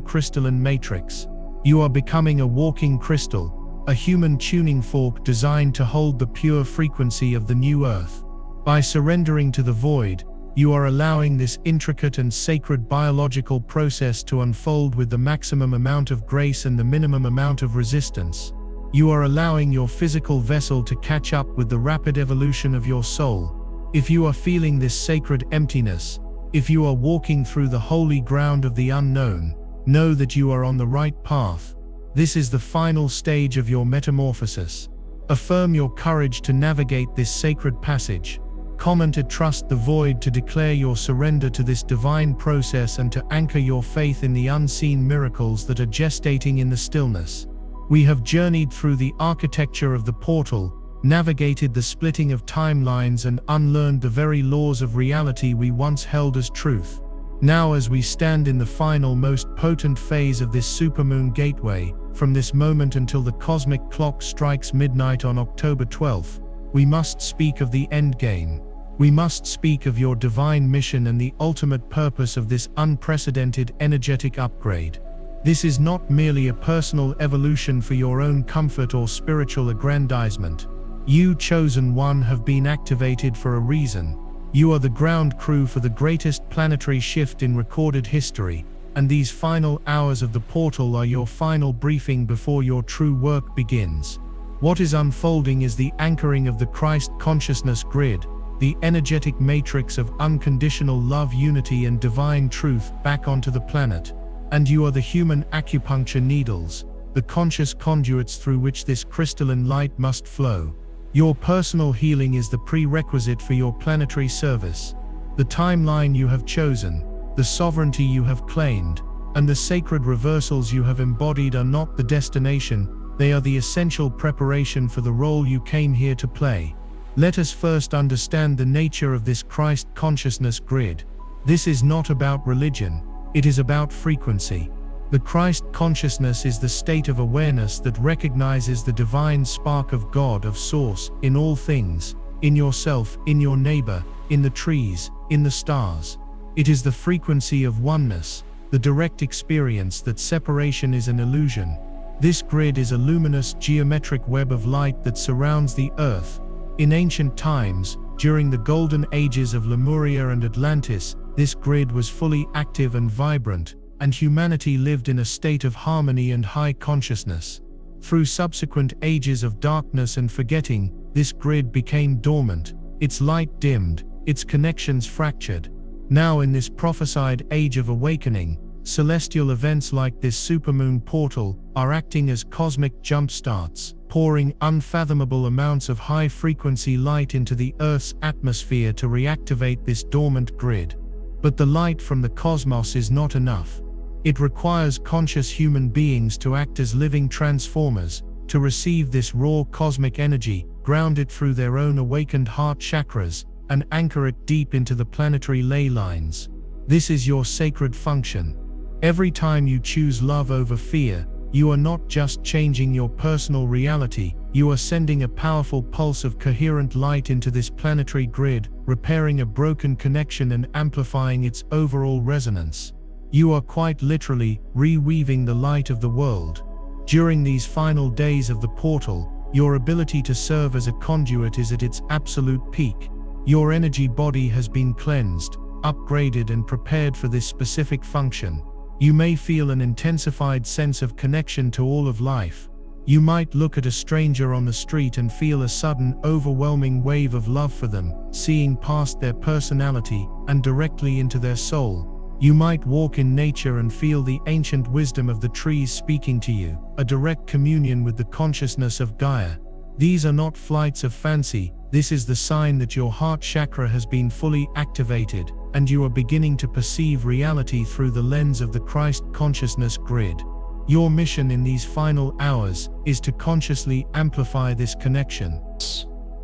crystalline matrix. You are becoming a walking crystal, a human tuning fork designed to hold the pure frequency of the new earth. By surrendering to the void, you are allowing this intricate and sacred biological process to unfold with the maximum amount of grace and the minimum amount of resistance. You are allowing your physical vessel to catch up with the rapid evolution of your soul. If you are feeling this sacred emptiness, if you are walking through the holy ground of the unknown, know that you are on the right path. This is the final stage of your metamorphosis. Affirm your courage to navigate this sacred passage. Comment and trust the void to declare your surrender to this divine process and to anchor your faith in the unseen miracles that are gestating in the stillness. We have journeyed through the architecture of the portal, navigated the splitting of timelines and unlearned the very laws of reality we once held as truth. Now, as we stand in the final, most potent phase of this supermoon gateway, from this moment until the cosmic clock strikes midnight on October 12th, we must speak of the endgame. We must speak of your divine mission and the ultimate purpose of this unprecedented energetic upgrade. This is not merely a personal evolution for your own comfort or spiritual aggrandizement. You, chosen one, have been activated for a reason. You are the ground crew for the greatest planetary shift in recorded history, and these final hours of the portal are your final briefing before your true work begins. What is unfolding is the anchoring of the Christ consciousness grid, the energetic matrix of unconditional love, unity, and divine truth back onto the planet. And you are the human acupuncture needles, the conscious conduits through which this crystalline light must flow. Your personal healing is the prerequisite for your planetary service. The timeline you have chosen, the sovereignty you have claimed, And the sacred reversals you have embodied are not the destination, they are the essential preparation for the role you came here to play. Let us first understand the nature of this Christ consciousness grid. This is not about religion, it is about frequency. The Christ consciousness is the state of awareness that recognizes the divine spark of God, of Source, in all things, in yourself, in your neighbor, in the trees, in the stars. It is the frequency of oneness, the direct experience that separation is an illusion. This grid is a luminous geometric web of light that surrounds the earth. In ancient times, during the golden ages of Lemuria and Atlantis, this grid was fully active and vibrant, and humanity lived in a state of harmony and high consciousness. Through subsequent ages of darkness and forgetting, this grid became dormant, its light dimmed, its connections fractured. Now in this prophesied age of awakening, celestial events like this supermoon portal are acting as cosmic jump-starts, pouring unfathomable amounts of high-frequency light into the Earth's atmosphere to reactivate this dormant grid. But the light from the cosmos is not enough. It requires conscious human beings to act as living transformers, to receive this raw cosmic energy, ground it through their own awakened heart chakras, and anchor it deep into the planetary ley lines. This is your sacred function. Every time you choose love over fear, you are not just changing your personal reality, you are sending a powerful pulse of coherent light into this planetary grid, repairing a broken connection and amplifying its overall resonance. You are quite literally reweaving the light of the world. During these final days of the portal, your ability to serve as a conduit is at its absolute peak. Your energy body has been cleansed, upgraded and prepared for this specific function. You may feel an intensified sense of connection to all of life. You might look at a stranger on the street and feel a sudden, overwhelming wave of love for them, seeing past their personality and directly into their soul. You might walk in nature and feel the ancient wisdom of the trees speaking to you, a direct communion with the consciousness of Gaia. These are not flights of fancy, this is the sign that your heart chakra has been fully activated, and you are beginning to perceive reality through the lens of the Christ consciousness grid. Your mission in these final hours is to consciously amplify this connection.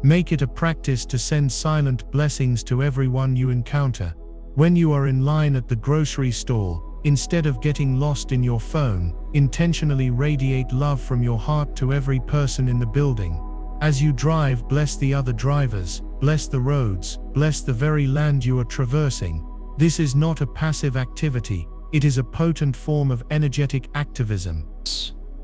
Make it a practice to send silent blessings to everyone you encounter. When you are in line at the grocery store, instead of getting lost in your phone, intentionally radiate love from your heart to every person in the building. As you drive, bless the other drivers, bless the roads, bless the very land you are traversing. This is not a passive activity, it is a potent form of energetic activism.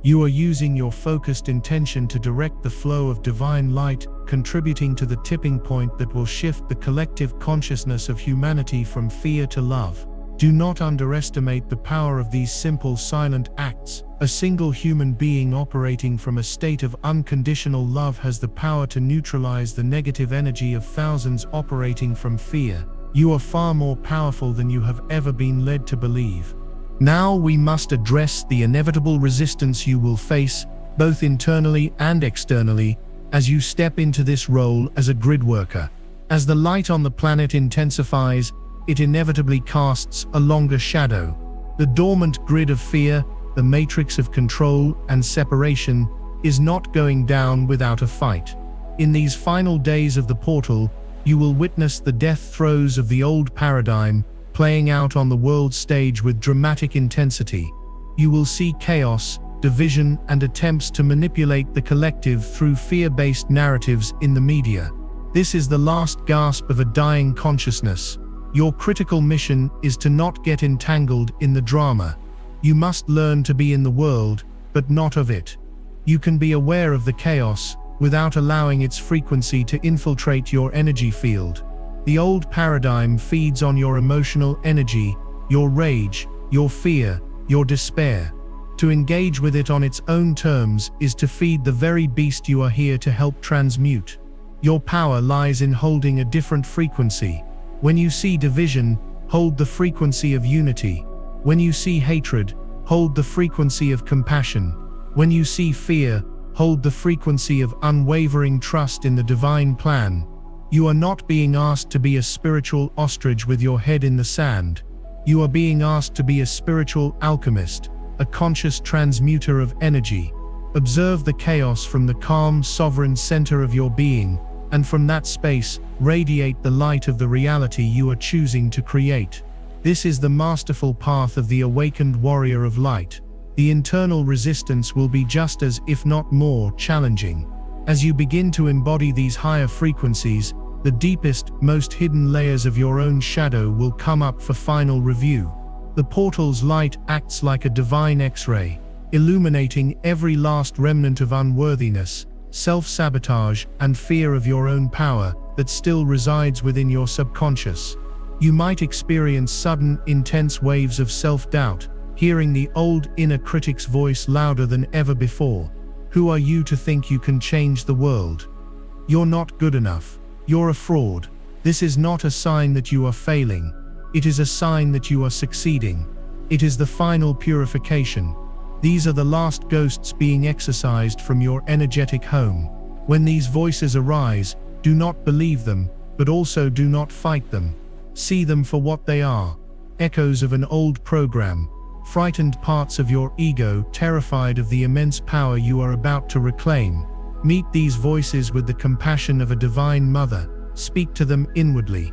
You are using your focused intention to direct the flow of divine light, contributing to the tipping point that will shift the collective consciousness of humanity from fear to love. Do not underestimate the power of these simple silent acts. A single human being operating from a state of unconditional love has the power to neutralize the negative energy of thousands operating from fear. You are far more powerful than you have ever been led to believe. Now we must address the inevitable resistance you will face, both internally and externally, as you step into this role as a grid worker. As the light on the planet intensifies, it inevitably casts a longer shadow. The dormant grid of fear, the matrix of control and separation, is not going down without a fight. In these final days of the portal, you will witness the death throes of the old paradigm playing out on the world stage with dramatic intensity. You will see chaos, division, and attempts to manipulate the collective through fear-based narratives in the media. This is the last gasp of a dying consciousness. Your critical mission is to not get entangled in the drama. You must learn to be in the world, but not of it. You can be aware of the chaos without allowing its frequency to infiltrate your energy field. The old paradigm feeds on your emotional energy, your rage, your fear, your despair. To engage with it on its own terms is to feed the very beast you are here to help transmute. Your power lies in holding a different frequency. When you see division, hold the frequency of unity. When you see hatred, hold the frequency of compassion. When you see fear, hold the frequency of unwavering trust in the divine plan. You are not being asked to be a spiritual ostrich with your head in the sand. You are being asked to be a spiritual alchemist, a conscious transmuter of energy. Observe the chaos from the calm, sovereign center of your being, and from that space, radiate the light of the reality you are choosing to create. This is the masterful path of the awakened warrior of light. The internal resistance will be just as, if not more, challenging. As you begin to embody these higher frequencies, the deepest, most hidden layers of your own shadow will come up for final review. The portal's light acts like a divine X-ray, illuminating every last remnant of unworthiness, self-sabotage, and fear of your own power that still resides within your subconscious. You might experience sudden, intense waves of self-doubt, hearing the old inner critic's voice louder than ever before. Who are you to think you can change the world? You're not good enough. You're a fraud. This is not a sign that you are failing. It is a sign that you are succeeding. It is the final purification. These are the last ghosts being exorcised from your energetic home. When these voices arise, do not believe them, but also do not fight them. See them for what they are: echoes of an old program, frightened parts of your ego terrified of the immense power you are about to reclaim. Meet these voices with the compassion of a divine mother. Speak to them inwardly.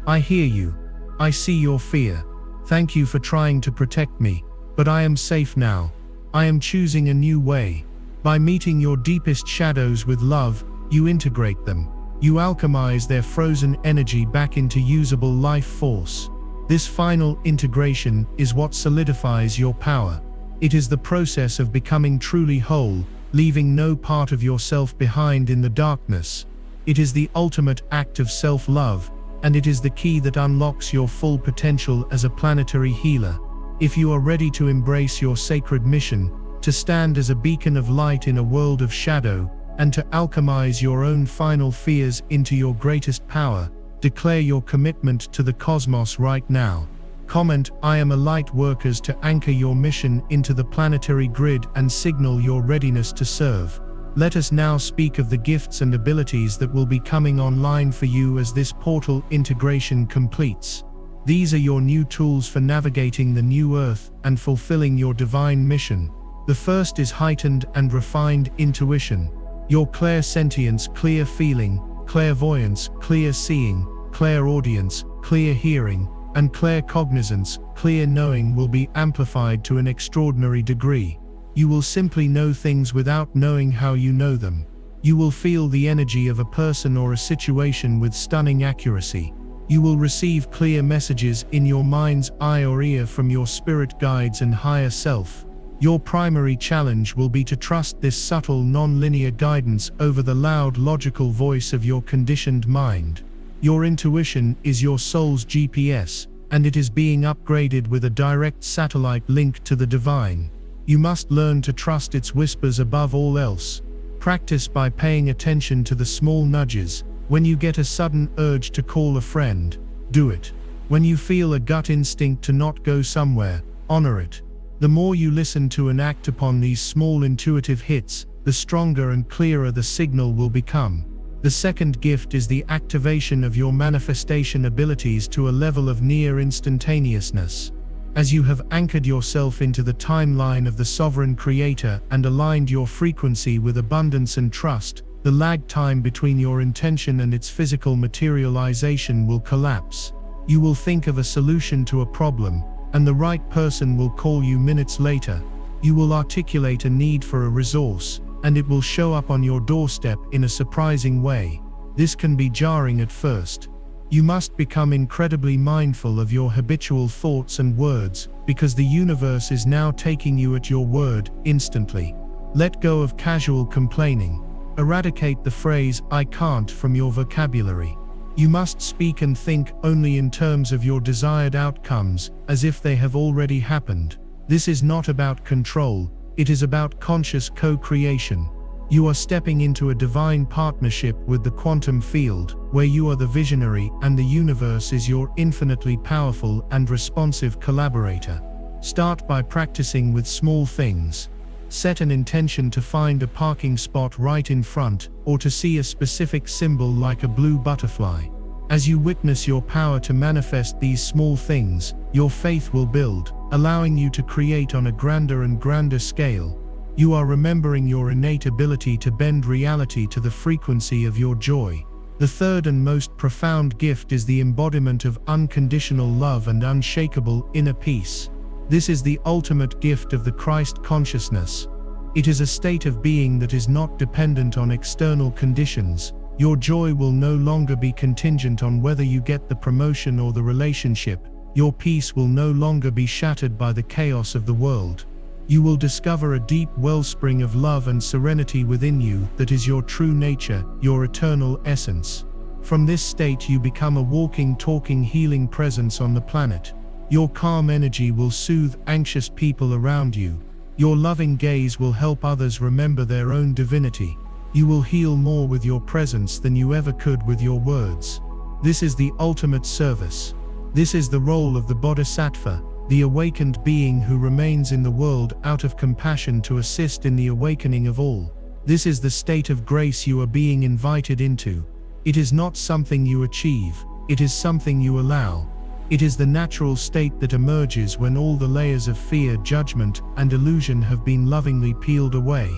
I hear you. I see your fear. Thank you for trying to protect me, but I am safe now. I am choosing a new way. By meeting your deepest shadows with love, you integrate them. You alchemize their frozen energy back into usable life force. This final integration is what solidifies your power. It is the process of becoming truly whole, leaving no part of yourself behind in the darkness. It is the ultimate act of self-love, and it is the key that unlocks your full potential as a planetary healer. If you are ready to embrace your sacred mission, to stand as a beacon of light in a world of shadow, and to alchemize your own final fears into your greatest power, declare your commitment to the cosmos right now. Comment, I am a light workers to anchor your mission into the planetary grid and signal your readiness to serve. Let us now speak of the gifts and abilities that will be coming online for you as this portal integration completes. These are your new tools for navigating the new Earth and fulfilling your divine mission. The first is heightened and refined intuition. Your clairsentience, clear feeling, clairvoyance, clear seeing, clairaudience, clear hearing, and claircognizance, clear knowing will be amplified to an extraordinary degree. You will simply know things without knowing how you know them. You will feel the energy of a person or a situation with stunning accuracy. You will receive clear messages in your mind's eye or ear from your spirit guides and higher self. Your primary challenge will be to trust this subtle non-linear guidance over the loud logical voice of your conditioned mind. Your intuition is your soul's GPS, and it is being upgraded with a direct satellite link to the divine. You must learn to trust its whispers above all else. Practice by paying attention to the small nudges. When you get a sudden urge to call a friend, do it. When you feel a gut instinct to not go somewhere, honor it. The more you listen to and act upon these small intuitive hits, the stronger and clearer the signal will become. The second gift is the activation of your manifestation abilities to a level of near instantaneousness. As you have anchored yourself into the timeline of the sovereign creator and aligned your frequency with abundance and trust, the lag time between your intention and its physical materialization will collapse. You will think of a solution to a problem, and the right person will call you minutes later. You will articulate a need for a resource, and it will show up on your doorstep in a surprising way. This can be jarring at first. You must become incredibly mindful of your habitual thoughts and words, because the universe is now taking you at your word instantly. Let go of casual complaining. Eradicate the phrase, "I can't," from your vocabulary. You must speak and think only in terms of your desired outcomes, as if they have already happened. This is not about control, it is about conscious co-creation. You are stepping into a divine partnership with the quantum field, where you are the visionary and the universe is your infinitely powerful and responsive collaborator. Start by practicing with small things. Set an intention to find a parking spot right in front, or to see a specific symbol like a blue butterfly. As you witness your power to manifest these small things, your faith will build, allowing you to create on a grander and grander scale. You are remembering your innate ability to bend reality to the frequency of your joy. The third and most profound gift is the embodiment of unconditional love and unshakable inner peace. This is the ultimate gift of the Christ consciousness. It is a state of being that is not dependent on external conditions. Your joy will no longer be contingent on whether you get the promotion or the relationship. Your peace will no longer be shattered by the chaos of the world. You will discover a deep wellspring of love and serenity within you that is your true nature, your eternal essence. From this state you become a walking, talking, healing presence on the planet. Your calm energy will soothe anxious people around you. Your loving gaze will help others remember their own divinity. You will heal more with your presence than you ever could with your words. This is the ultimate service. This is the role of the Bodhisattva, the awakened being who remains in the world out of compassion to assist in the awakening of all. This is the state of grace you are being invited into. It is not something you achieve, it is something you allow. It is the natural state that emerges when all the layers of fear, judgment, and illusion have been lovingly peeled away.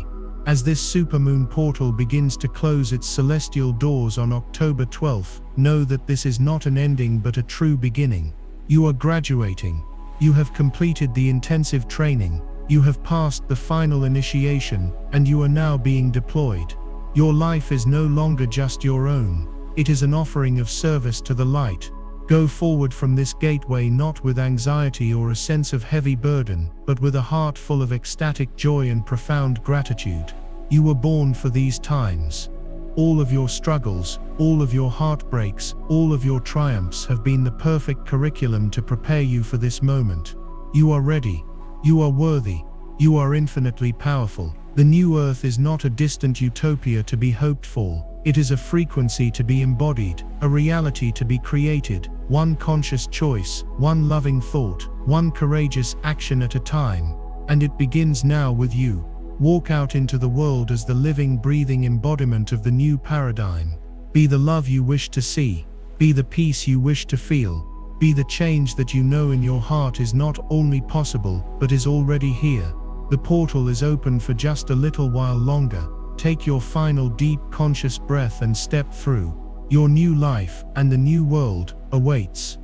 As this supermoon portal begins to close its celestial doors on October 12th, know that this is not an ending but a true beginning. You are graduating. You have completed the intensive training, you have passed the final initiation, and you are now being deployed. Your life is no longer just your own, it is an offering of service to the light. Go forward from this gateway not with anxiety or a sense of heavy burden, but with a heart full of ecstatic joy and profound gratitude. You were born for these times. All of your struggles, all of your heartbreaks, all of your triumphs have been the perfect curriculum to prepare you for this moment. You are ready. You are worthy. You are infinitely powerful. The new earth is not a distant utopia to be hoped for. It is a frequency to be embodied, a reality to be created, one conscious choice, one loving thought, one courageous action at a time. And it begins now with you. Walk out into the world as the living, breathing embodiment of the new paradigm. Be the love you wish to see. Be the peace you wish to feel. Be the change that you know in your heart is not only possible, but is already here. The portal is open for just a little while longer. Take your final deep conscious breath and step through. Your new life and the new world awaits.